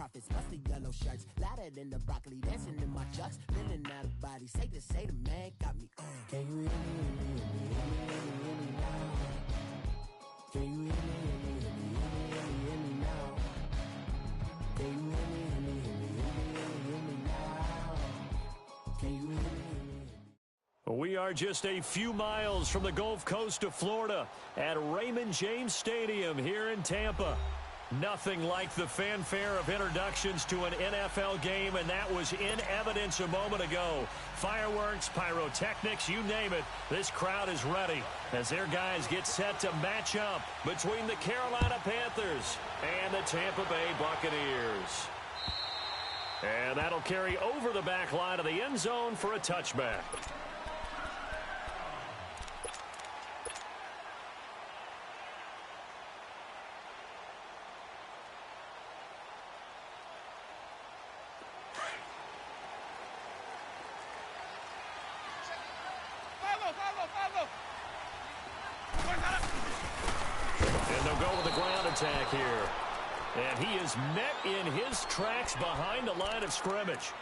profits, busted yellow shirts, louder than the broccoli, dancing in my chucks, feeling out of body, say the man got me. Can you hear me now? Can you hear me now? Can you hear me now? Can you hear me? We are just a few miles from the Gulf Coast of Florida at Raymond James Stadium here in Tampa. Nothing like the fanfare of introductions to an NFL game, and that was in evidence a moment ago. Fireworks, pyrotechnics, you name it, this crowd is ready as their guys get set to match up between the Carolina Panthers and the Tampa Bay Buccaneers. And that'll carry over the back line of the end zone for a touchback. And they'll go with the ground attack here. And he is met in his tracks behind the line of scrimmage.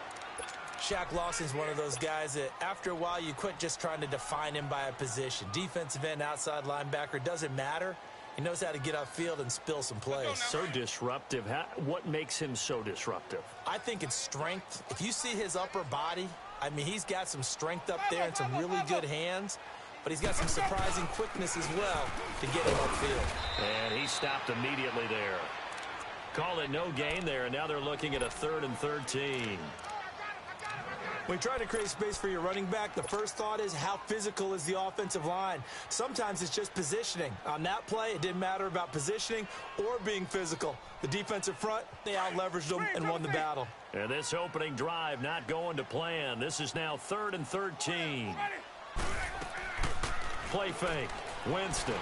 Shaq Lawson's one of those guys that after a while you quit just trying to define him by a position. Defensive end, outside linebacker, doesn't matter. He knows how to get upfield and spill some plays. So disruptive. What makes him so disruptive? I think it's strength. If you see his upper body, I mean, he's got some strength up there and some really good hands. But he's got some surprising quickness as well to get him upfield. And he stopped immediately there. Call it no gain there, and now they're looking at a 3rd and 13. When you try to create space for your running back, the first thought is how physical is the offensive line. Sometimes it's just positioning. On that play, it didn't matter about positioning or being physical. The defensive front, they out-leveraged them and won the battle. And this opening drive not going to plan. This is now 3rd and 13. Play fake. Winston.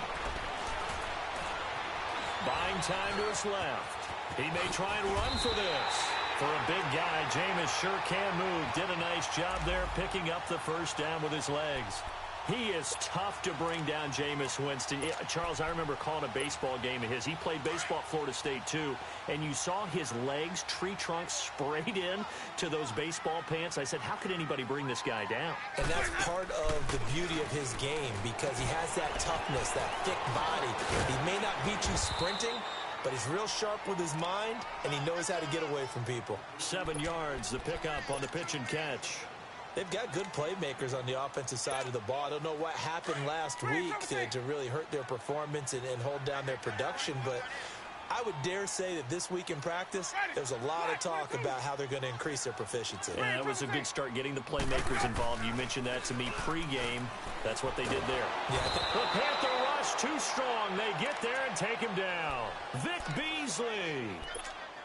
Buying time to his left. He may try and run for this. For a big guy, Jameis sure can move. Did a nice job there picking up the first down with his legs. He is tough to bring down, Jameis Winston. Charles, I remember calling a baseball game of his. He played baseball at Florida State, too. And you saw his legs, tree trunks sprayed in to those baseball pants. I said, how could anybody bring this guy down? And that's part of the beauty of his game because he has that toughness, that thick body. He may not beat you sprinting, but he's real sharp with his mind, and he knows how to get away from people. 7 yards, the pickup on the pitch and catch. They've got good playmakers on the offensive side of the ball. I don't know what happened last week to really hurt their performance and hold down their production, but I would dare say that this week in practice, there's a lot of talk about how they're going to increase their proficiency. Yeah, it was a good start getting the playmakers involved. You mentioned that to me pregame. That's what they did there. Yeah. The Panther rush too strong. They get there and take him down. Vic Beasley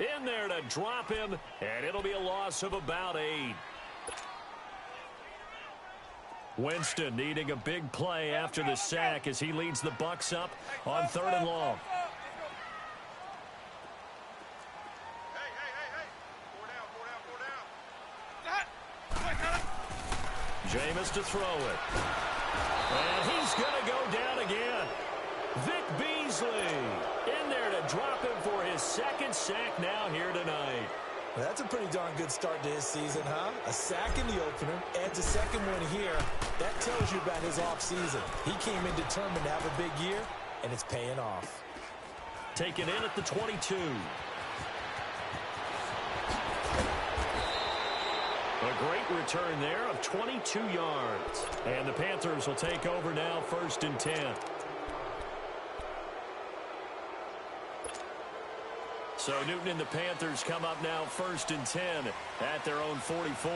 in there to drop him, and it'll be a loss of about 8. Winston needing a big play after the sack as he leads the Bucs up on 3rd and long. Jameis to throw it. And he's going to go down again. Vic Beasley in there to drop him for his 2nd sack now here tonight. Well, that's a pretty darn good start to his season, huh? A sack in the opener, adds a 2nd one here. That tells you about his offseason. He came in determined to have a big year, and it's paying off. Taken in at the 22. A great return there of 22 yards. And the Panthers will take over now, 1st and 10. So Newton and the Panthers come up now 1st and 10 at their own 44.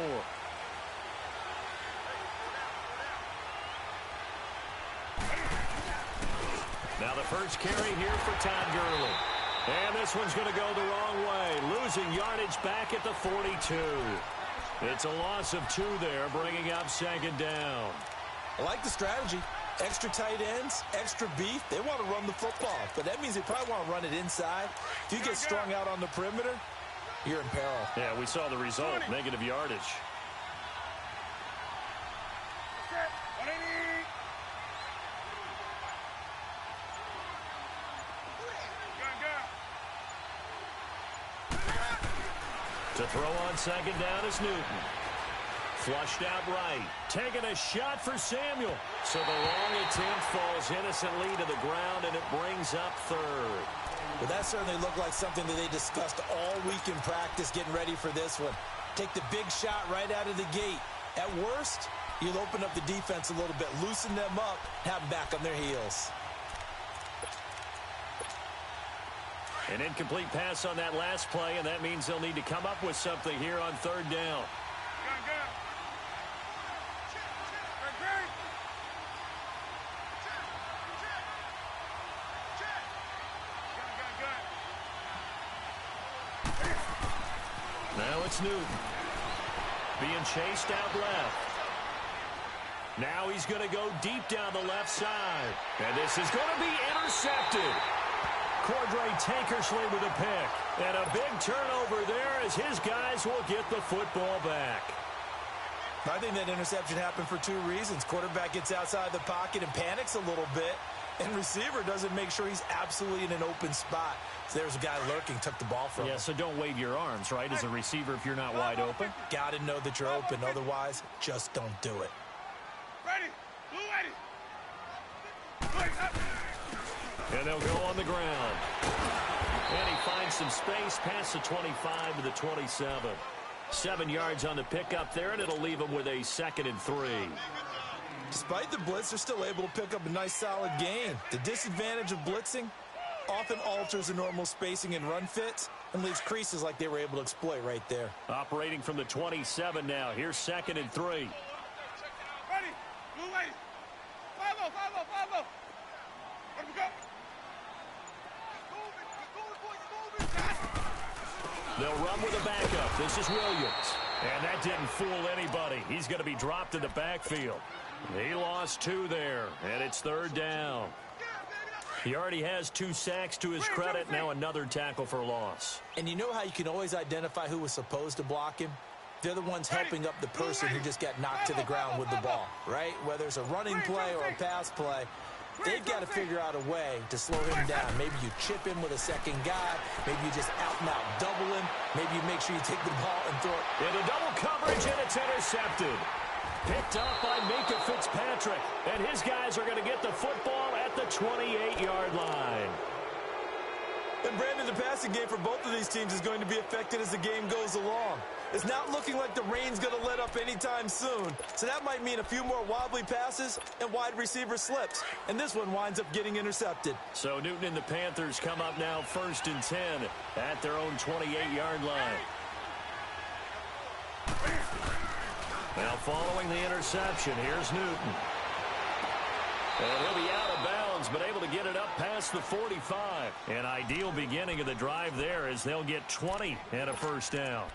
Now the first carry here for Todd Gurley. And this one's going to go the wrong way. Losing yardage back at the 42. It's a loss of 2 there, bringing up 2nd down. I like the strategy. Extra tight ends, extra beef. They want to run the football, but that means they probably want to run it inside. If you get strung out on the perimeter, you're in peril. Yeah, we saw the result, negative yardage. To throw on second down is Newton. Flushed out right. Taking a shot for Samuel. So the long attempt falls innocently to the ground, and it brings up third. Well, that certainly looked like something that they discussed all week in practice, getting ready for this one. Take the big shot right out of the gate. At worst, you'll open up the defense a little bit, loosen them up, have them back on their heels. An incomplete pass on that last play, and that means they'll need to come up with something here on third down. Now it's Newton. Being chased out left. Now he's going to go deep down the left side. And this is going to be intercepted. Cordray Tankersley with a pick. And a big turnover there as his guys will get the football back. I think that interception happened for two reasons. Quarterback gets outside the pocket and panics a little bit. And receiver doesn't make sure he's absolutely in an open spot. So there's a guy lurking, took the ball from him. Yeah, so don't wave your arms, right, as a receiver if you're not wide open. Got to know that you're open. Otherwise, just don't do it. Ready. And they'll go on the ground. And he finds some space past the 25 to the 27. 7 yards on the pickup there, and it'll leave him with a 2nd and 3. Despite the blitz, they're still able to pick up a nice solid gain. The disadvantage of blitzing often alters the normal spacing and run fits and leaves creases like they were able to exploit right there. Operating from the 27 now. Here's 2nd and 3. Ready. Blue lady. Follow. Let me go. They'll run with a backup. This is Williams. And that didn't fool anybody. He's going to be dropped in the backfield. He lost 2 there, and it's 3rd down. He already has 2 sacks to his credit. Now another tackle for loss. And you know how you can always identify who was supposed to block him? They're the ones helping up the person who just got knocked to the ground with the ball, right? Whether it's a running play or a pass play, they've got to figure out a way to slow him down. Maybe you chip him with a second guy. Maybe you just out-and-out double him. Maybe you make sure you take the ball and throw it. Into double coverage, and it's intercepted. Picked up by Minka Fitzpatrick. And his guys are going to get the football at the 28-yard line. And Brandon, the passing game for both of these teams is going to be affected as the game goes along. It's not looking like the rain's going to let up anytime soon. So that might mean a few more wobbly passes and wide receiver slips. And this one winds up getting intercepted. So Newton and the Panthers come up now 1st and 10 at their own 28-yard line. Now following the interception, here's Newton. And he'll be out of bounds, but able to get it up past the 45. An ideal beginning of the drive there as they'll get 20 and a 1st down.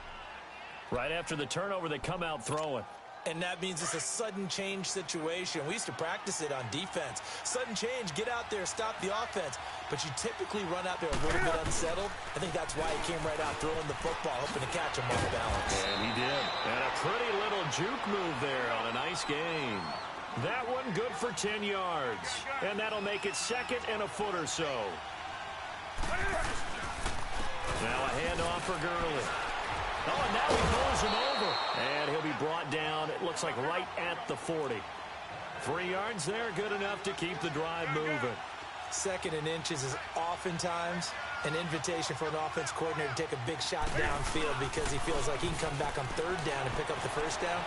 Right after the turnover, they come out throwing. And that means it's a sudden change situation. We used to practice it on defense. Sudden change, get out there, stop the offense. But you typically run out there a little bit unsettled. I think that's why he came right out throwing the football, hoping to catch him off balance. And he did. And a pretty little juke move there on a nice game. That one good for 10 yards. And that'll make it 2nd and a foot or so. Now a handoff for Gurley. Oh, and now he pulls him over. And he'll be brought down, it looks like right at the 40. 3 yards there, good enough to keep the drive moving. 2nd and inches is oftentimes an invitation for an offense coordinator to take a big shot downfield because he feels like he can come back on 3rd down and pick up the 1st down.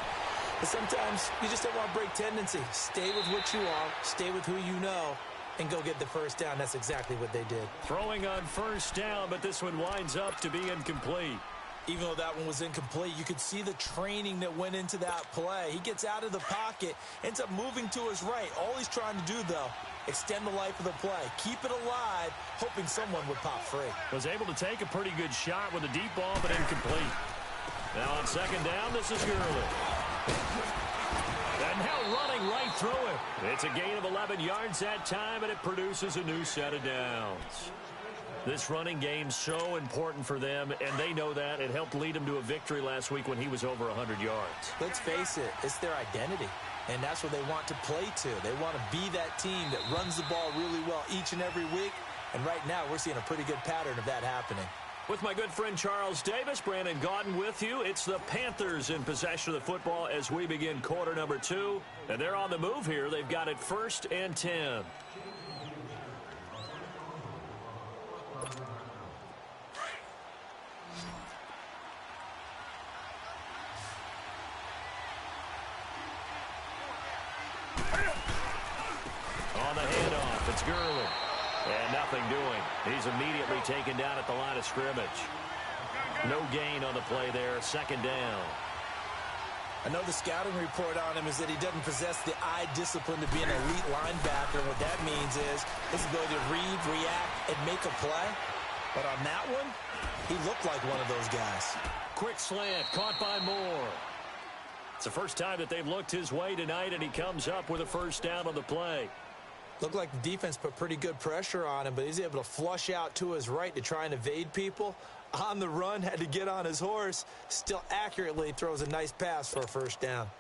But sometimes you just don't want to break tendency. Stay with what you are, stay with who you know, and go get the 1st down. That's exactly what they did. Throwing on 1st down, but this one winds up to be incomplete. Even though that one was incomplete, you could see the training that went into that play. He gets out of the pocket, ends up moving to his right. All he's trying to do, though, extend the life of the play. Keep it alive, hoping someone would pop free. Was able to take a pretty good shot with a deep ball, but incomplete. Now on 2nd down, this is Gurley. And now running right through it. It's a gain of 11 yards that time, and it produces a new set of downs. This running game's so important for them, and they know that. It helped lead them to a victory last week when he was over 100 yards. Let's face it, it's their identity, and that's what they want to play to. They want to be that team that runs the ball really well each and every week, and right now we're seeing a pretty good pattern of that happening. With my good friend Charles Davis, Brandon Gaudin with you. It's the Panthers in possession of the football as we begin quarter number 2. And they're on the move here. They've got it 1st and 10. On the handoff, it's Gurley. And nothing doing. He's immediately taken down at the line of scrimmage. No gain on the play there. 2nd down. I know the scouting report on him is that he doesn't possess the eye discipline to be an elite linebacker. And what that means is his ability to read, react, and make a play. But on that one, he looked like one of those guys. Quick slant, caught by Moore. It's the first time that they've looked his way tonight, and he comes up with a 1st down on the play. Looked like the defense put pretty good pressure on him, but he's able to flush out to his right to try and evade people. On the run, had to get on his horse. Still accurately throws a nice pass for a 1st down.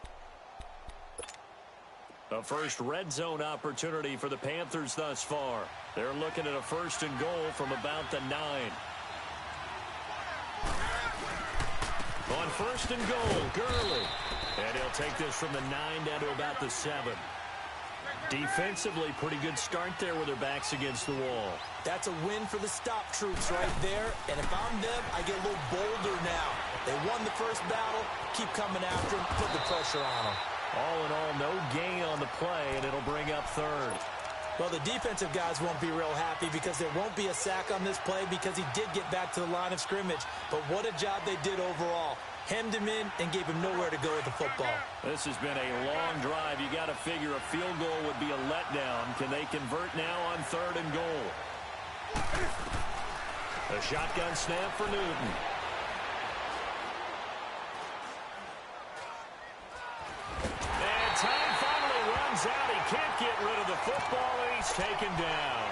A first red zone opportunity for the Panthers thus far. They're looking at a 1st and goal from about the 9. On 1st and goal, Gurley. And he'll take this from the 9 down to about the 7. Defensively, pretty good start there with their backs against the wall. That's a win for the stop troops right there. And if I'm them, I get a little bolder now. They won the first battle. Keep coming after them. Put the pressure on them. All in all, no gain on the play, and it'll bring up 3rd. Well, the defensive guys won't be real happy because there won't be a sack on this play because he did get back to the line of scrimmage. But what a job they did overall. Hemmed him in and gave him nowhere to go with the football. This has been a long drive. You got to figure a field goal would be a letdown. Can they convert now on 3rd and goal? A shotgun snap for Newton. And time finally runs out. He can't get rid of the football, and he's taken down.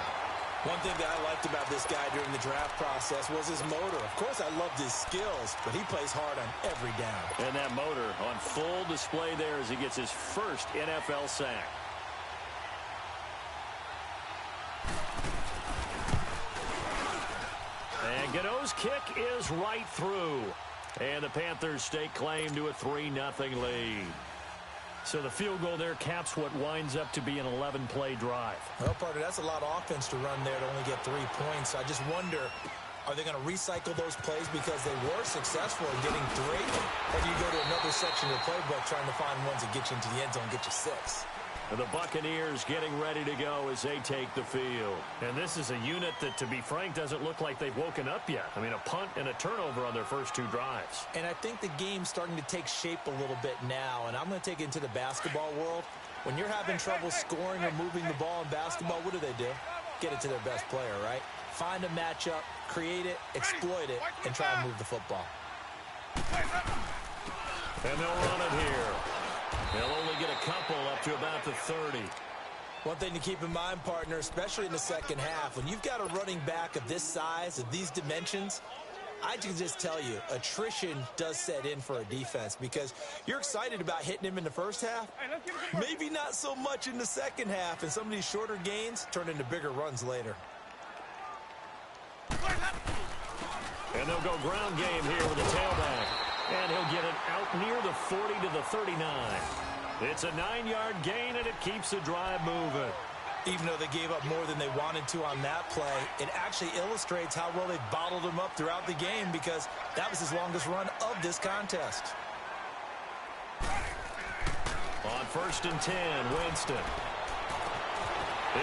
One thing that I liked about this guy during the draft process was his motor. Of course, I loved his skills, but he plays hard on every down. And that motor on full display there as he gets his 1st NFL sack. And Gano's kick is right through. And the Panthers stake claim to a 3-0 lead. So the field goal there caps what winds up to be an 11-play drive. Well, partner, that's a lot of offense to run there to only get 3 points. I just wonder, are they going to recycle those plays because they were successful in getting 3? Or do you go to another section of the playbook trying to find ones that get you into the end zone and get you 6? The Buccaneers getting ready to go as they take the field. And this is a unit that, to be frank, doesn't look like they've woken up yet. I mean, a punt and a turnover on their first 2 drives. And I think the game's starting to take shape a little bit now. And I'm going to take it into the basketball world. When you're having trouble scoring or moving the ball in basketball, what do? Get it to their best player, right? Find a matchup, create it, exploit it, and try and move the football. And they'll run it here. They'll only get a couple up to about the 30. One thing to keep in mind, partner, especially in the second half, when you've got a running back of this size, of these dimensions, I can just tell you, attrition does set in for a defense because you're excited about hitting him in the first half. Maybe not so much in the second half, and some of these shorter gains turn into bigger runs later. And they'll go ground game here with the tailback. And he'll get it out near the 40 to the 39. It's a 9-yard gain, and it keeps the drive moving. Even though they gave up more than they wanted to on that play, it actually illustrates how well they bottled him up throughout the game because that was his longest run of this contest. On 1st and 10, Winston.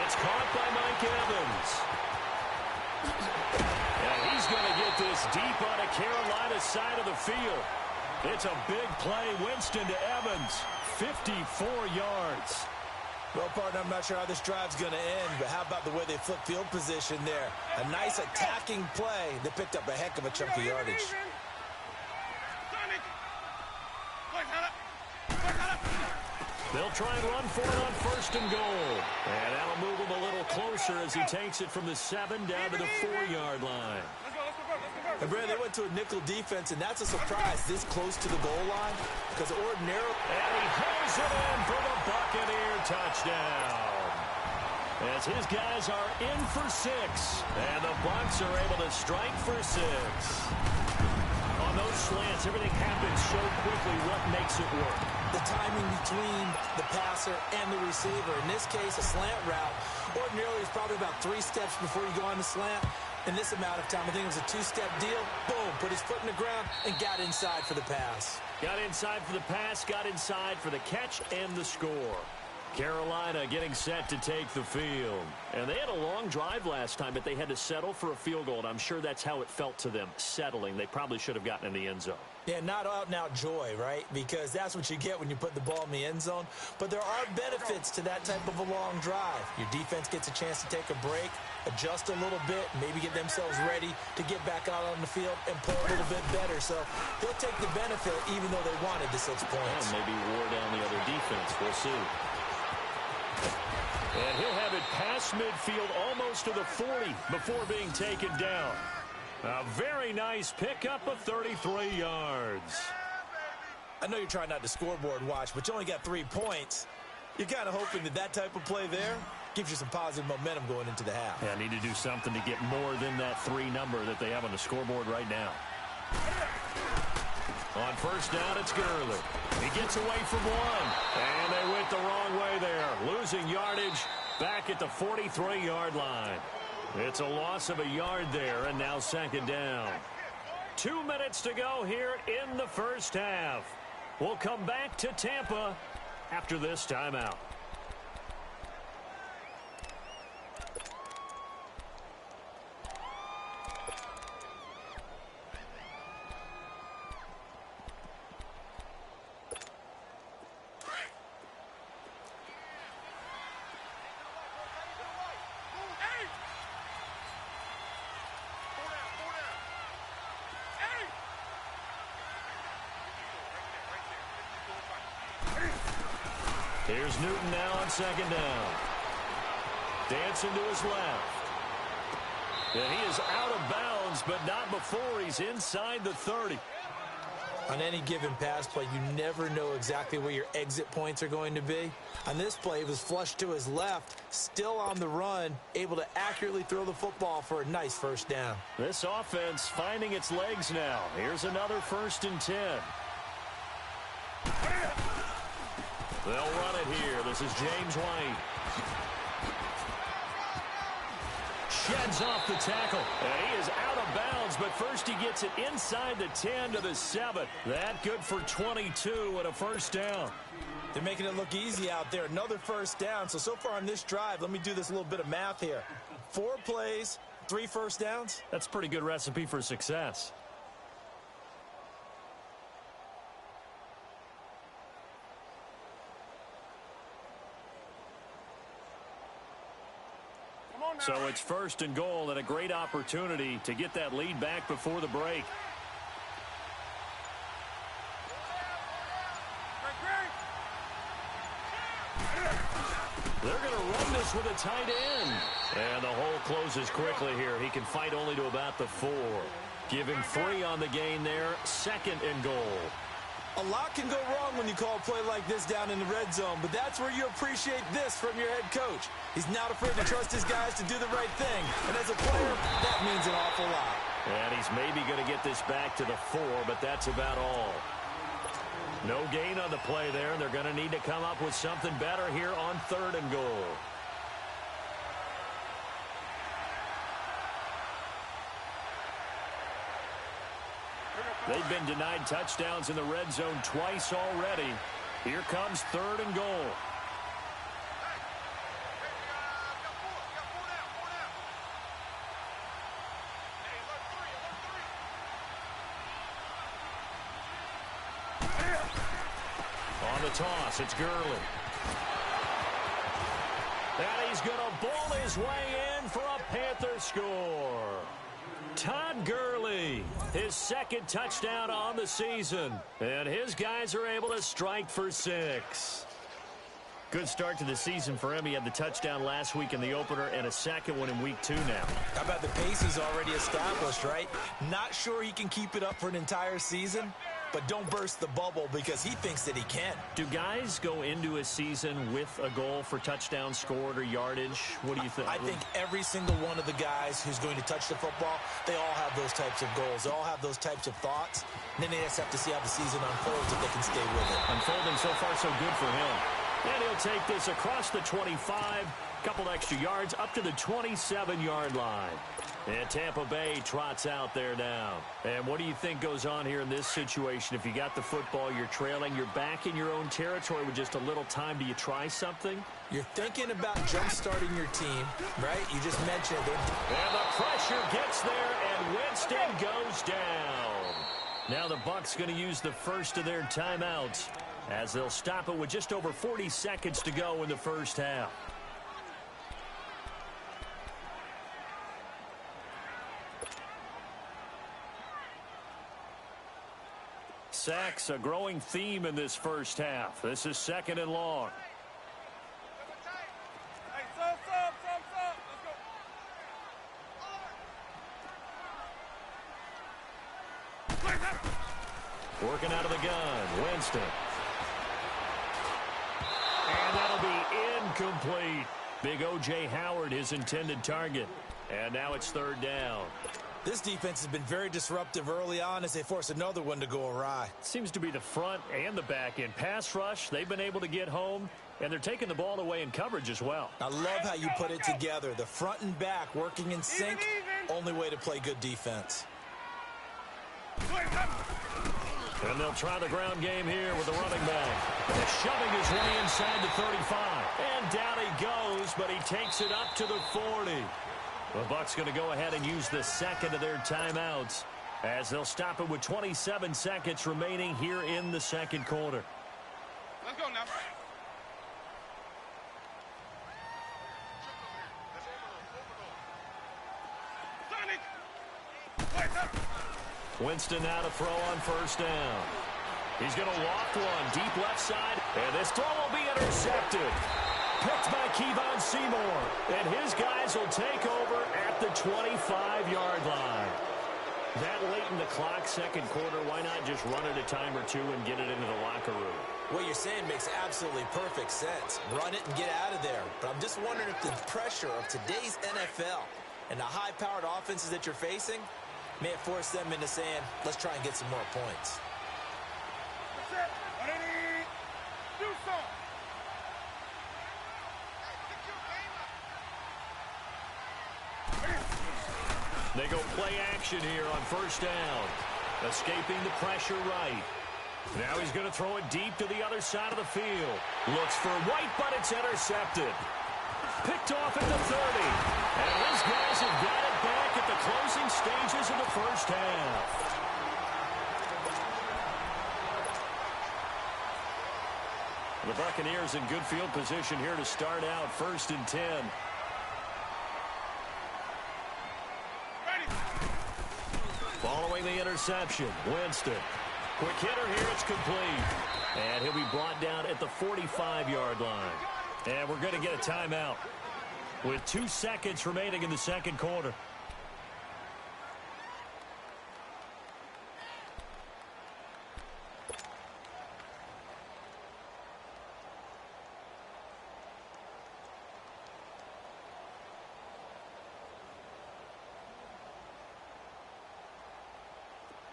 It's caught by Mike Evans. And he's going to get this deep on a Carolina side of the field. It's a big play. Winston to Evans. 54 yards. Well, partner, I'm not sure how this drive's going to end, but how about the way they flip field position there? A nice attacking play that picked up a heck of a chunk of yardage. They'll try and run for it on 1st and goal. And that'll move him a little closer as he takes it from the 7 down to the 4-yard line. And, Brad, they went to a nickel defense, and that's a surprise this close to the goal line because ordinarily... And he holds it in for the Buccaneer touchdown. as his guys are in for 6. And the Bucs are able to strike for 6. On those slants, everything happens so quickly. What makes it work? The timing between the passer and the receiver. In this case, a slant route ordinarily is probably about 3 steps before you go on the slant. In this amount of time, I think it was a 2-step deal. Boom, put his foot in the ground and got inside for the pass. Got inside for the pass, got inside for the catch and the score. Carolina getting set to take the field. And they had a long drive last time, but they had to settle for a field goal. And I'm sure that's how it felt to them, settling. They probably should have gotten in the end zone. Yeah, not out-and-out joy, right? Because that's what you get when you put the ball in the end zone. But there are benefits to that type of a long drive. Your defense gets a chance to take a break, adjust a little bit, maybe get themselves ready to get back out on the field and play a little bit better. So they'll take the benefit even though they wanted the 6 points. And maybe wore down the other defense. We'll see. And he'll have it past midfield almost to the 40 before being taken down. A very nice pickup of 33 yards. I know you're trying not to scoreboard watch, but you only got 3 points. You're kind of hoping that that type of play there gives you some positive momentum going into the half. Yeah, need to do something to get more than that 3 number that they have on the scoreboard right now. On first down, it's Gurley. He gets away from one, and they went the wrong way there. Losing yardage back at the 43-yard line. It's a loss of a yard there, and now second down. 2 minutes to go here in the first half. We'll come back to Tampa after this timeout. Here's Newton now on second down. Dancing to his left. And he is out of bounds, but not before he's inside the 30. On any given pass play, you never know exactly where your exit points are going to be. On this play, he was flushed to his left, still on the run, able to accurately throw the football for a nice first down. This offense finding its legs now. Here's another 1st and 10. They'll run it here. This is James White. Sheds off the tackle. And he is out of bounds, but first he gets it inside the 10 to the 7. That good for 22 and a first down. They're making it look easy out there. Another first down. So far on this drive, let me do this little bit of math here. 4 plays, 3 first downs. That's a pretty good recipe for success. So it's 1st and goal and a great opportunity to get that lead back before the break. They're going to run this with a tight end. And the hole closes quickly here. He can fight only to about the 4. Give him 3 on the gain there. 2nd and goal. A lot can go wrong when you call a play like this down in the red zone, but that's where you appreciate this from your head coach. He's not afraid to trust his guys to do the right thing, and as a player, that means an awful lot. And he's maybe going to get this back to the 4, but that's about all. No gain on the play there, and they're going to need to come up with something better here on 3rd and goal. They've been denied touchdowns in the red zone twice already. Here comes 3rd and goal. On the toss, it's Gurley. And he's going to ball his way in for a Panther score. Todd Gurley, his 2nd touchdown on the season. And his guys are able to strike for 6. Good start to the season for him. He had the touchdown last week in the opener and a 2nd one in week 2 now. How about the pace he's already established, right? Not sure he can keep it up for an entire season, but don't burst the bubble because he thinks that he can. Do guys go into a season with a goal for touchdown scored or yardage? What do you think? I think every single one of the guys who's going to touch the football, they all have those types of goals. They all have those types of thoughts. And then they just have to see how the season unfolds if they can stay with it. Unfolding so far so good for him. And he'll take this across the 25, couple extra yards up to the 27-yard line. And Tampa Bay trots out there now. And what do you think goes on here in this situation? If you got the football, you're trailing, you're back in your own territory with just a little time. Do you try something? You're thinking about jump-starting your team, right? You just mentioned it. And the pressure gets there, and Winston goes down. Now the Bucs going to use the first of their timeouts as they'll stop it with just over 40 seconds to go in the first half. Sacks, a growing theme in this first half. This is 2nd and long. Hey, stop. Let's go. Working out of the gun, Winston. And that'll be incomplete. Big O.J. Howard, his intended target. And now it's 3rd down. This defense has been very disruptive early on as they force another one to go awry. Seems to be the front and the back end. Pass rush, they've been able to get home, and they're taking the ball away in coverage as well. I love how you put it together. The front and back working in sync, only way to play good defense. And they'll try the ground game here with the running back. And shoving his way inside the 35. And down he goes, but he takes it up to the 40. The Bucs going to go ahead and use the second of their timeouts as they'll stop it with 27 seconds remaining here in the second quarter. Let's go now. Sonic. Wait up. Winston now to throw on first down. He's going to walk one deep left side, and this throw will be intercepted. Picked by Kevon Seymour, and his guys will take over at the 25-yard line. That late in the clock, second quarter, why not just run it a time or two and get it into the locker room? What you're saying makes absolutely perfect sense. Run it and get out of there. But I'm just wondering if the pressure of today's NFL and the high-powered offenses that you're facing may have forced them into saying, let's try and get some more points. That's it. Ready? Do something. They go play action here on first down. Escaping the pressure right. Now he's going to throw it deep to the other side of the field. Looks for White, but it's intercepted. Picked off at the 30. And his guys have got it back at the closing stages of the first half. The Buccaneers in good field position here to start out 1st and 10. Following the interception, Winston. Quick hitter here, it's complete. And he'll be brought down at the 45-yard line. And we're going to get a timeout with 2 seconds remaining in the second quarter.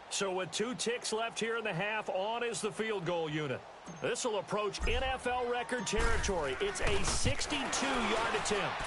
So with 2 ticks left here in the half, on is the field goal unit. This will approach NFL record territory. It's a 62-yard attempt.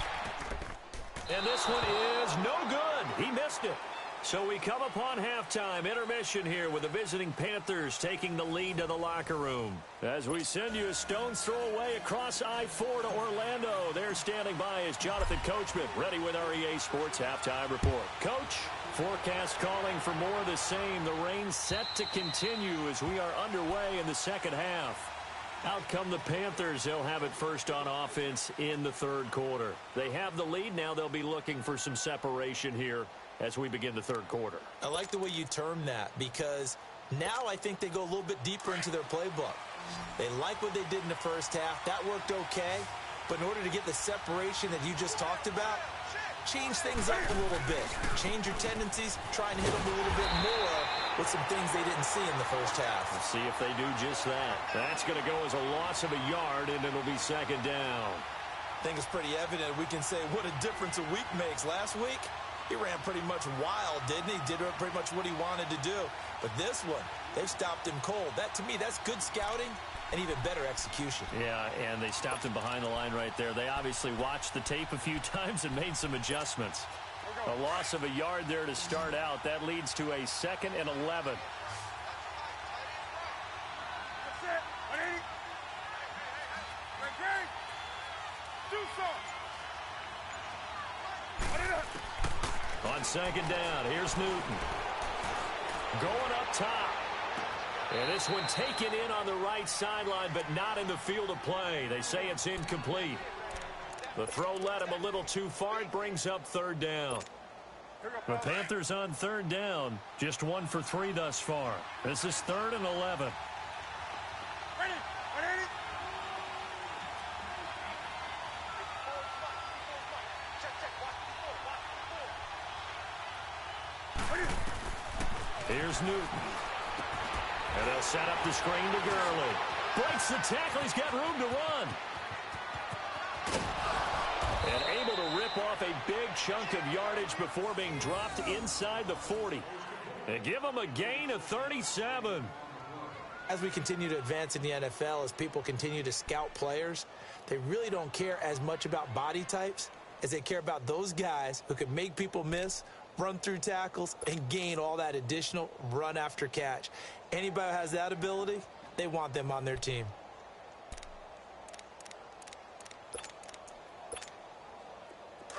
And this one is no good. He missed it. So we come upon halftime intermission here with the visiting Panthers taking the lead to the locker room. As we send you a stone's throw away across I-4 to Orlando. There standing by is Jonathan Coachman, ready with our EA Sports Halftime Report. Coach, forecast calling for more of the same. The rain set to continue as we are underway in the second half. Out come the Panthers. They'll have it first on offense in the third quarter. They have the lead. Now they'll be looking for some separation here as we begin the third quarter. I like the way you term that because now I think they go a little bit deeper into their playbook. They like what they did in the first half. That worked okay. But in order to get the separation that you just talked about, change things up a little bit. Change your tendencies, try and hit them a little bit more with some things they didn't see in the first half. Let's see if they do just that. That's going to go as a loss of a yard, and it'll be second down. I think it's pretty evident. We can say what a difference a week makes. Last week, he ran pretty much wild, didn't he? Did pretty much what he wanted to do. But this one, they've stopped him cold. That, to me, that's good scouting and even better execution. Yeah, and they stopped him behind the line right there. They obviously watched the tape a few times and made some adjustments. A loss of a yard there to start out. That leads to a 2nd and 11. On second down, here's Newton. Going up top. And this one taken in on the right sideline, but not in the field of play. They say it's incomplete. The throw led him a little too far. It brings up 3rd down. The Panthers on 3rd down. Just 1 for 3 thus far. This is 3rd and 11. Here's Newton. And they'll set up the screen to Gurley. Breaks the tackle. He's got room to run. And able to rip off a big chunk of yardage before being dropped inside the 40. They give him a gain of 37. As we continue to advance in the NFL, as people continue to scout players, they really don't care as much about body types as they care about those guys who can make people miss, run through tackles, and gain all that additional run after catch. Anybody who has that ability, they want them on their team.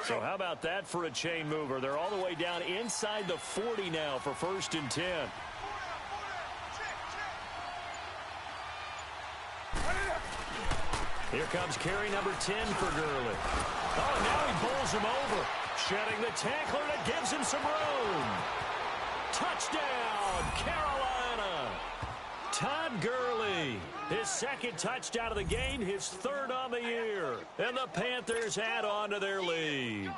So how about that for a chain mover? They're all the way down inside the 40 now for 1st and 10. Here comes carry number 10 for Gurley. Oh, and now he bowls him over. Shedding the tackler, that gives him some room. Touchdown, Carolina. Todd Gurley, his 2nd touchdown of the game, his 3rd on the year. And the Panthers add on to their lead.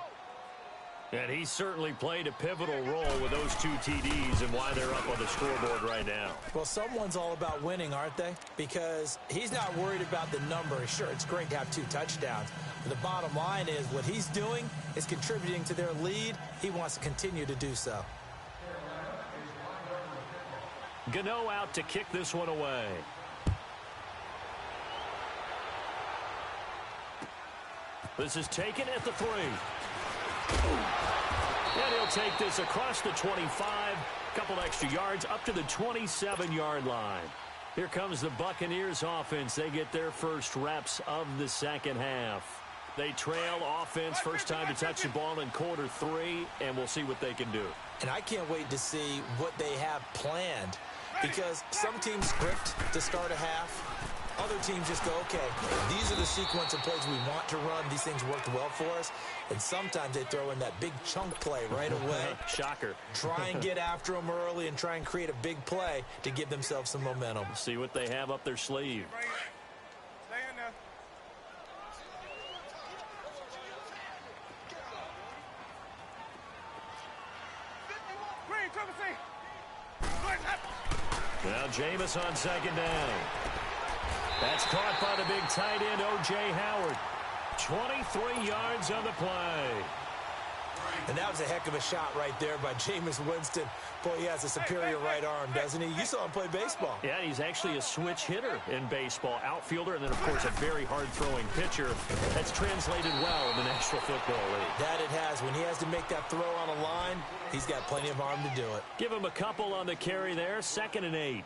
And he certainly played a pivotal role with those 2 TDs and why they're up on the scoreboard right now. Well, someone's all about winning, aren't they? Because he's not worried about the number. Sure, it's great to have 2 touchdowns. But the bottom line is what he's doing is contributing to their lead. He wants to continue to do so. Gano out to kick this one away. This is taken at the 3. And he'll take this across the 25. Couple extra yards up to the 27-yard line. Here comes the Buccaneers offense. They get their first reps of the 2nd half. They trail offense, first time to touch the ball in quarter 3, and we'll see what they can do. And I can't wait to see what they have planned, because some teams script to start a half. Other teams just go, okay, these are the sequence of plays we want to run. These things worked well for us. And sometimes they throw in that big chunk play right away. Shocker. Try and get after them early and try and create a big play to give themselves some momentum. See what they have up their sleeve. Stay in there. Green, cover C. Now Jameis on 2nd down. That's caught by the big tight end, O.J. Howard. 23 yards on the play. And that was a heck of a shot right there by Jameis Winston. Boy, he has a superior right arm, doesn't he? You saw him play baseball. Yeah, he's actually a switch hitter in baseball. Outfielder, and then, of course, a very hard-throwing pitcher. That's translated well in the National Football League. That it has. When he has to make that throw on a line, he's got plenty of arm to do it. Give him a couple on the carry there. 2nd and 8.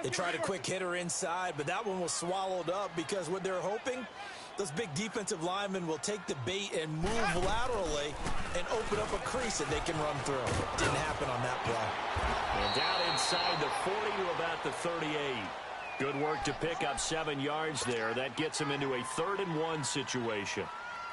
They tried a quick hitter inside, but that one was swallowed up because what they're hoping, those big defensive linemen will take the bait and move laterally and open up a crease that they can run through. Didn't happen on that play. And down inside the 40 to about the 38. Good work to pick up 7 yards there. That gets them into a 3rd and 1 situation.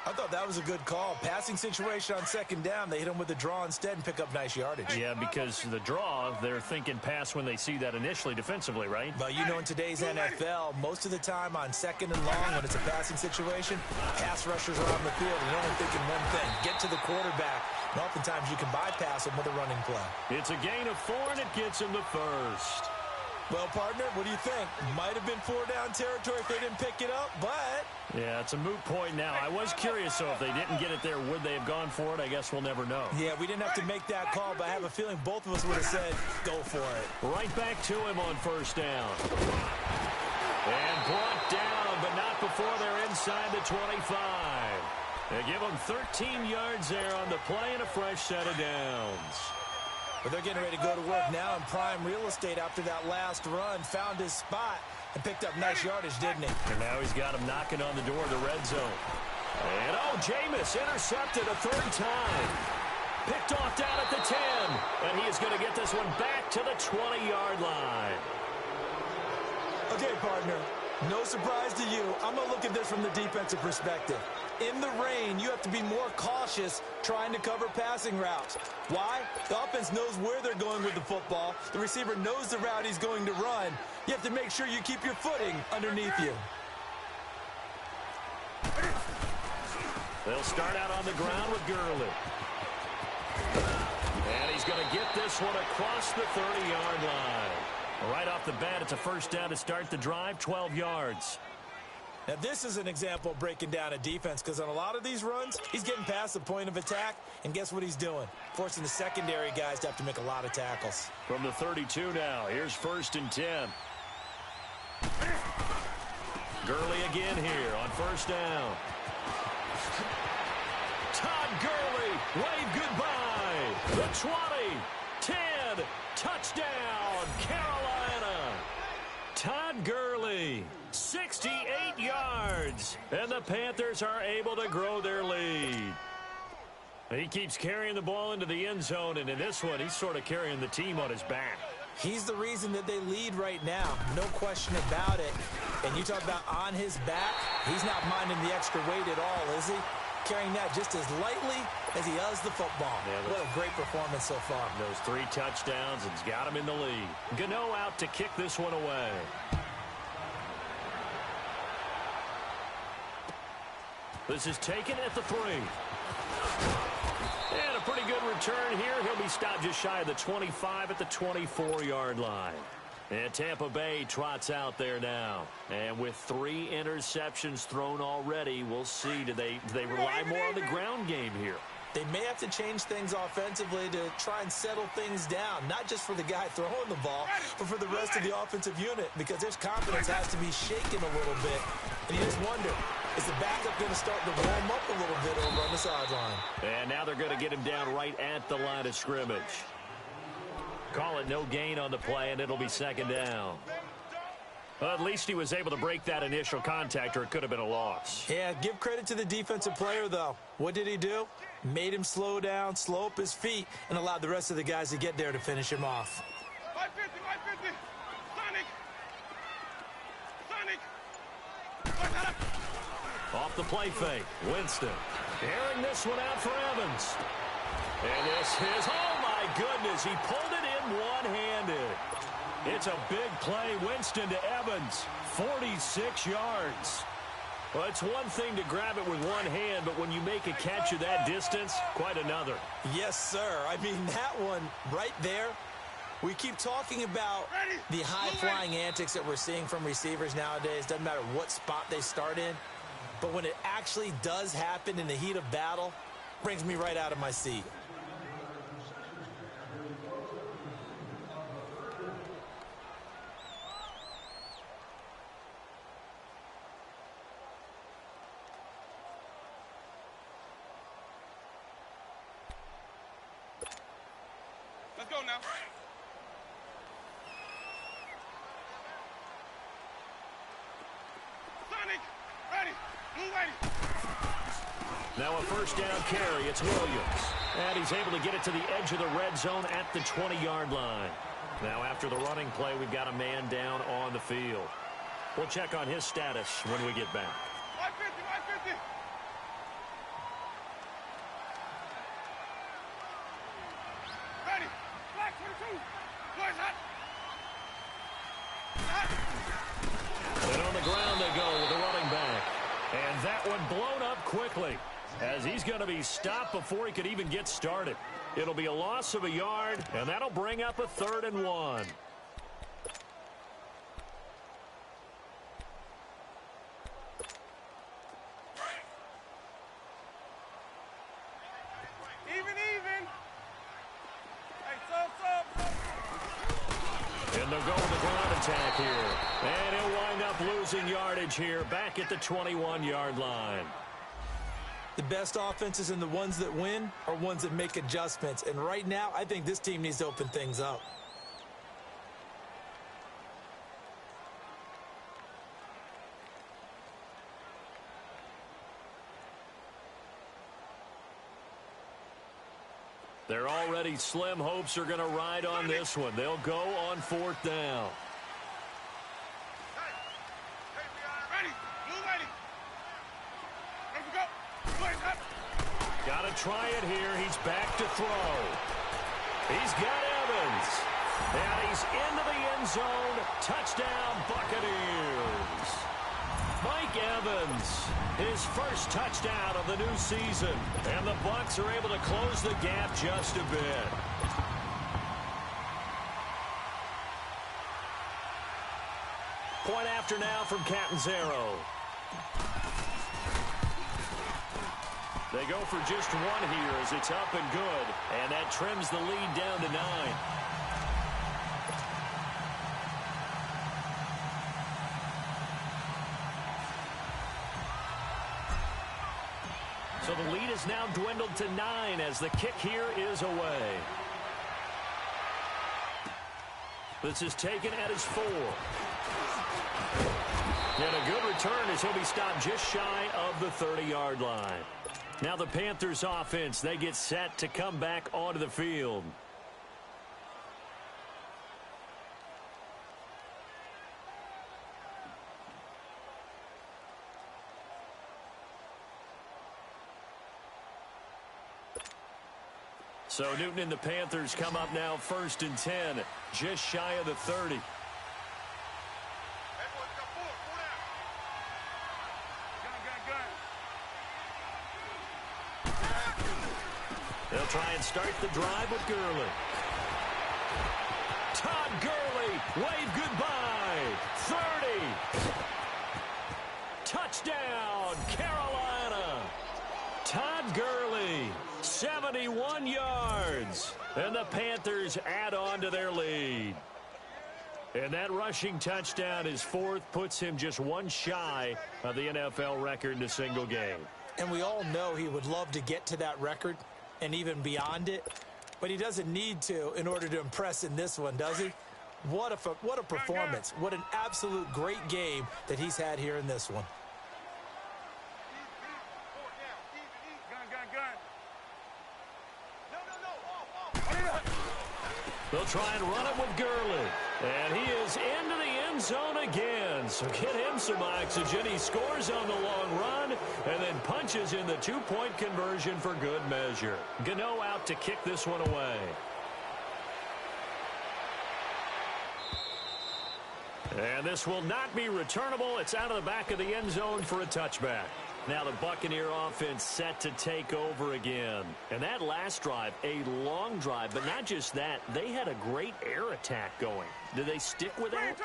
I thought that was a good call. Passing situation on second down. They hit him with the draw instead and pick up nice yardage. Yeah, because the draw, they're thinking pass when they see that initially defensively, right? But you know, in today's NFL, most of the time on second and long, when it's a passing situation, pass rushers are on the field and they're only thinking one thing: get to the quarterback. And oftentimes you can bypass them with a running play. It's a gain of 4, and it gets him the first. Well, partner, what do you think? Might have been 4-down territory if they didn't pick it up, but... Yeah, it's a moot point now. I was curious, so if they didn't get it there, would they have gone for it? I guess we'll never know. Yeah, we didn't have to make that call, but I have a feeling both of us would have said, go for it. Right back to him on first down. And brought down, but not before they're inside the 25. They give him 13 yards there on the play and a fresh set of downs. But they're getting ready to go to work now in prime real estate after that last run. Found his spot and picked up nice yardage, didn't he? And now he's got him knocking on the door of the red zone. And, oh, Jameis intercepted a third time. Picked off down at the 10. And he is going to get this one back to the 20-yard line. Okay, partner. No surprise to you. I'm going to look at this from the defensive perspective. In the rain, you have to be more cautious trying to cover passing routes. Why? The offense knows where they're going with the football. The receiver knows the route he's going to run. You have to make sure you keep your footing underneath you. They'll start out on the ground with Gurley. And he's going to get this one across the 30-yard line. Right off the bat, it's a first down to start the drive, 12 yards. Now, this is an example of breaking down a defense, because on a lot of these runs, he's getting past the point of attack, and guess what he's doing? Forcing the secondary guys to have to make a lot of tackles. From the 32 now, here's 1st and 10. Gurley again here on first down. Todd Gurley, wave goodbye. The 20, 10, touchdown, Carolina. Todd Gurley, 68 yards, and the Panthers are able to grow their lead. He keeps carrying the ball into the end zone, and in this one, he's sort of carrying the team on his back. He's the reason that they lead right now, no question about it. And you talk about on his back, he's not minding the extra weight at all, is he? Carrying that just as lightly as he does the football. Yeah, what a great performance so far. Those 3 touchdowns, and he's got him in the lead. Gano out to kick this one away. This is taken at the 3. And a pretty good return here. He'll be stopped just shy of the 25 at the 24-yard line. And Tampa Bay trots out there now. And with 3 interceptions thrown already, we'll see. Do they rely more on the ground game here? They may have to change things offensively to try and settle things down, not just for the guy throwing the ball, but for the rest of the offensive unit, because their confidence has to be shaken a little bit. And you just wonder, is the backup going to start to warm up a little bit over on the sideline? And now they're going to get him down right at the line of scrimmage. Call it no gain on the play, and it'll be 2nd down. Well, at least he was able to break that initial contact, or it could have been a loss. Yeah, give credit to the defensive player, though. What did he do? Made him slow down, slow up his feet, and allowed the rest of the guys to get there to finish him off. 550, 550. Sonic. Off the play fake, Winston. Airing this one out for Evans. And this is, oh my goodness, he pulled it in one-handed. It's a big play, Winston to Evans, 46 yards. Well, it's one thing to grab it with one hand, but when you make a catch of that distance, quite another. Yes, sir. I mean, that one right there, we keep talking about the high-flying antics that we're seeing from receivers nowadays. Doesn't matter what spot they start in. But when it actually does happen in the heat of battle, brings me right out of my seat. Let's go now. Sonic, ready. Move ready. Now a first down carry. It's Williams. And he's able to get it to the edge of the red zone at the 20-yard line. Now after the running play, we've got a man down on the field. We'll check on his status when we get back. 550, 550. And on the ground they go with the running back. And that one blown up quickly as he's going to be stopped before he could even get started. It'll be a loss of a yard, and that'll bring up a 3rd and 1. And they'll go with the ground attack here. And he'll wind up losing yardage here back at the 21-yard line. The best offenses and the ones that win are ones that make adjustments. And right now, I think this team needs to open things up. They're already slim. Hopes are going to ride on this one. They'll go on 4th down. Got to try it here. He's back to throw. He's got Evans. And he's into the end zone. Touchdown, Buccaneers. Mike Evans, his first touchdown of the new season. And the Bucs are able to close the gap just a bit. Point after now from Catanzaro. They go for just one here as it's up and good. And that trims the lead down to 9. So the lead is now dwindled to 9 as the kick here is away. This is taken at his 4. And a good return as he'll be stopped just shy of the 30-yard line. Now the Panthers offense, they get set to come back onto the field. So Newton and the Panthers come up now 1st and 10, just shy of the 30. They'll try and start the drive with Gurley. Todd Gurley, wave goodbye. 30. Touchdown, Carolina. Todd Gurley, 71 yards. And the Panthers add on to their lead. And that rushing touchdown, his 4th, puts him just one shy of the NFL record in a single game. And we all know he would love to get to that record and even beyond it, but he doesn't need to in order to impress in this one, does he? What a performance. What an absolute great game that he's had here in this one. They'll try and run it with Gurley. And he is into the end zone again. So get him some oxygen. He scores on the long run and then punches in the 2-point conversion for good measure. Gano out to kick this one away. And this will not be returnable. It's out of the back of the end zone for a touchback. Now the Buccaneer offense set to take over again. And that last drive, a long drive, but not just that, they had a great air attack going. Do they stick with that?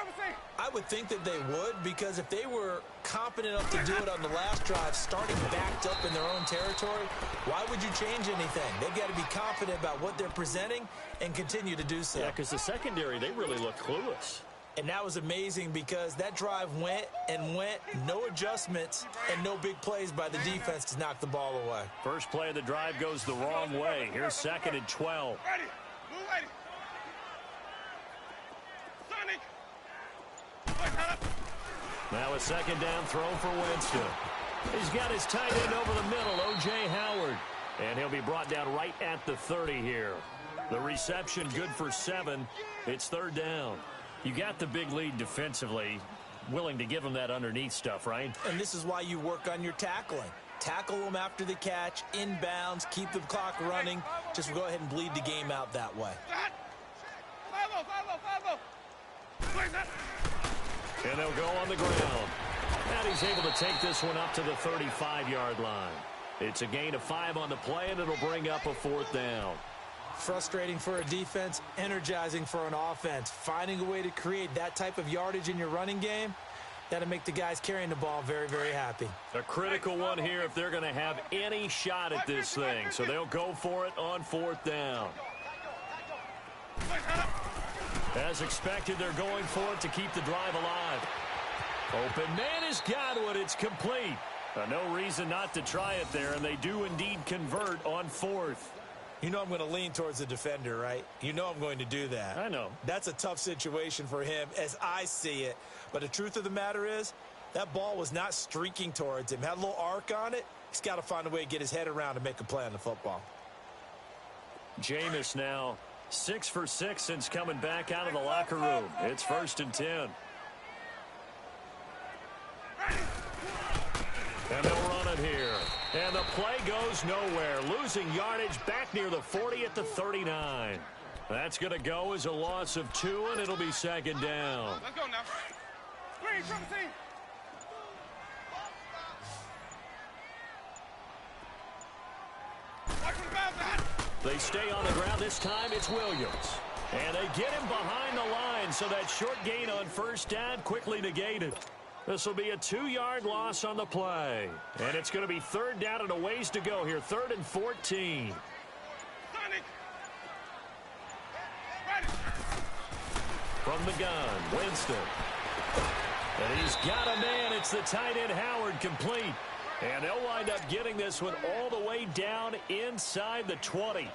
I would think that they would, because if they were competent enough to do it on the last drive, starting backed up in their own territory, why would you change anything? They've got to be confident about what they're presenting and continue to do so. Yeah, because the secondary, they really look clueless. And that was amazing because that drive went and went, no adjustments and no big plays by the defense to knock the ball away. First play of the drive goes the wrong way. Here's 2nd and 12. Ready. Move ready. Sonic. Now a 2nd down throw for Winston. He's got his tight end over the middle, O.J. Howard. And he'll be brought down right at the 30 here. The reception good for 7. It's 3rd down. You got the big lead defensively, willing to give them that underneath stuff, right? And this is why you work on your tackling. Tackle them after the catch, inbounds, keep the clock running. Just go ahead and bleed the game out that way. And they'll go on the ground. And he's able to take this one up to the 35-yard line. It's a gain of 5 on the play, and it'll bring up a 4th down. Frustrating for a defense, energizing for an offense. Finding a way to create that type of yardage in your running game, that'll make the guys carrying the ball very, very happy. A critical one here if they're going to have any shot at this thing. So they'll go for it on 4th down. As expected, they're going for it to keep the drive alive. Open man has got one. It's complete. No reason not to try it there, and they do indeed convert on 4th. You know I'm going to lean towards the defender, right? You know I'm going to do that. I know. That's a tough situation for him as I see it. But the truth of the matter is, that ball was not streaking towards him. Had a little arc on it. He's got to find a way to get his head around and make a play on the football. Jameis now 6 for 6 since coming back out of the locker room. It's 1st and 10. And they'll run it here. And the play goes nowhere. Losing yardage back near the 40 at the 39. That's going to go as a loss of 2, and it'll be 2nd down. Let's go now. Green, 17. They stay on the ground. This time it's Williams. And they get him behind the line, so that short gain on 1st down quickly negated. This will be a 2-yard loss on the play. And it's going to be 3rd down and a ways to go here. 3rd and 14. From the gun, Winston. And he's got a man. It's the tight end, Howard, complete. And they'll wind up getting this one all the way down inside the 20.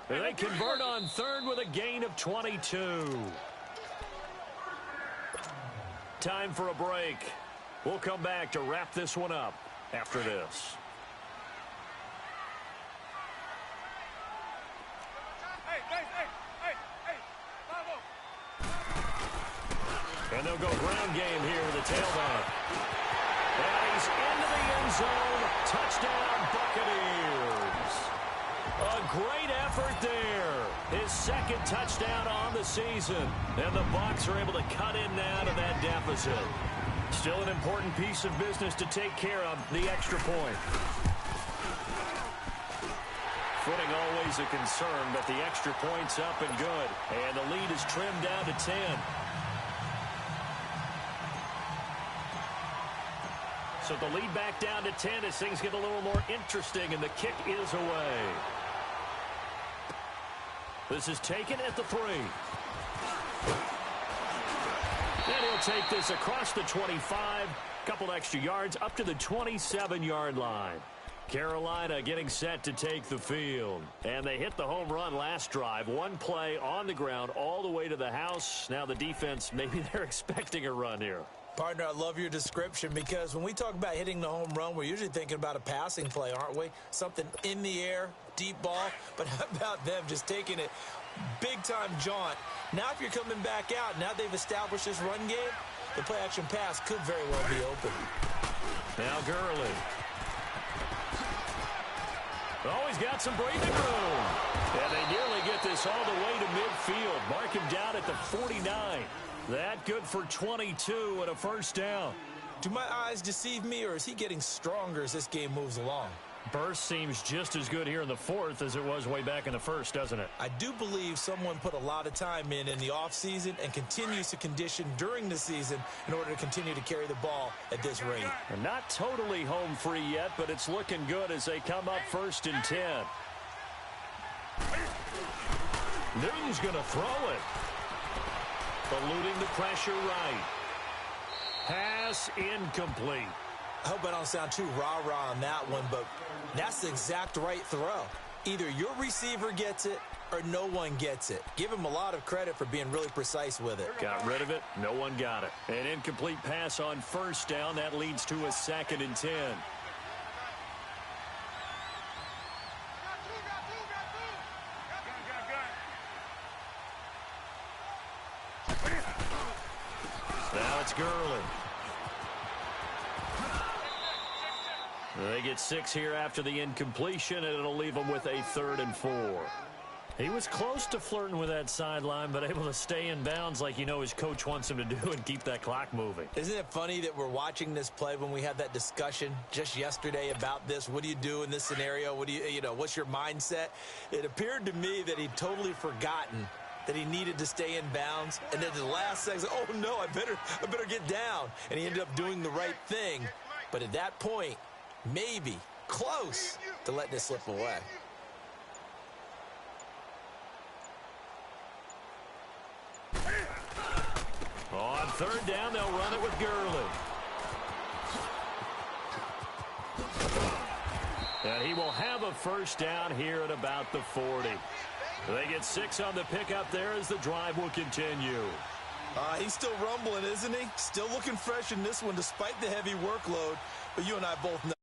And they convert on 3rd with a gain of 22. Time for a break. We'll come back to wrap this one up after this. And they'll go ground game here with the tailback. And he's into the end zone. Touchdown, Buccaneers. A great effort there. His 2nd touchdown on the season. And the Bucs are able to cut in now to that deficit. Still an important piece of business to take care of, the extra point. Footing always a concern, but the extra point's up and good. And the lead is trimmed down to 10. So the lead back down to 10 as things get a little more interesting, and the kick is away. This is taken at the 3. And he'll take this across the 25, couple extra yards up to the 27-yard line. Carolina getting set to take the field. And they hit the home run last drive. One play on the ground all the way to the house. Now the defense, maybe they're expecting a run here. Partner, I love your description because when we talk about hitting the home run, we're usually thinking about a passing play, aren't we? Something in the air, deep ball. But how about them just taking it big-time jaunt? Now if you're coming back out, now they've established this run game, the play-action pass could very well be open. Now Gurley. Oh, he's got some breathing room. And they nearly get this all the way to midfield. Mark him down at the 49. That good for 22 and a 1st down. Do my eyes deceive me, or is he getting stronger as this game moves along? Burst seems just as good here in the 4th as it was way back in the 1st, doesn't it? I do believe someone put a lot of time in the offseason and continues to condition during the season in order to continue to carry the ball at this rate. And not totally home free yet, but it's looking good as they come up 1st and 10. Newton's going to throw it. Eluding the pressure right. Pass incomplete. I hope I don't sound too rah-rah on that one, but that's the exact right throw. Either your receiver gets it or no one gets it. Give him a lot of credit for being really precise with it. Got rid of it. No one got it. An incomplete pass on 1st down. That leads to a 2nd and 10. Now it's Gurley. They get 6 here after the incompletion, and it'll leave them with a 3rd and 4. He was close to flirting with that sideline, but able to stay in bounds like his coach wants him to do and keep that clock moving. Isn't it funny that we're watching this play when we had that discussion just yesterday about this? What do you do in this scenario? What do what's your mindset? It appeared to me that he'd totally forgotten that he needed to stay in bounds, and then the last second, oh no, I better get down. And he ended up doing the right thing. But at that point, maybe close to letting it slip away. On third down, they'll run it with Gurley. And he will have a first down here at about the 40. They get 6 on the pickup there as the drive will continue. He's still rumbling, isn't he? Still looking fresh in this one despite the heavy workload. But you and I both know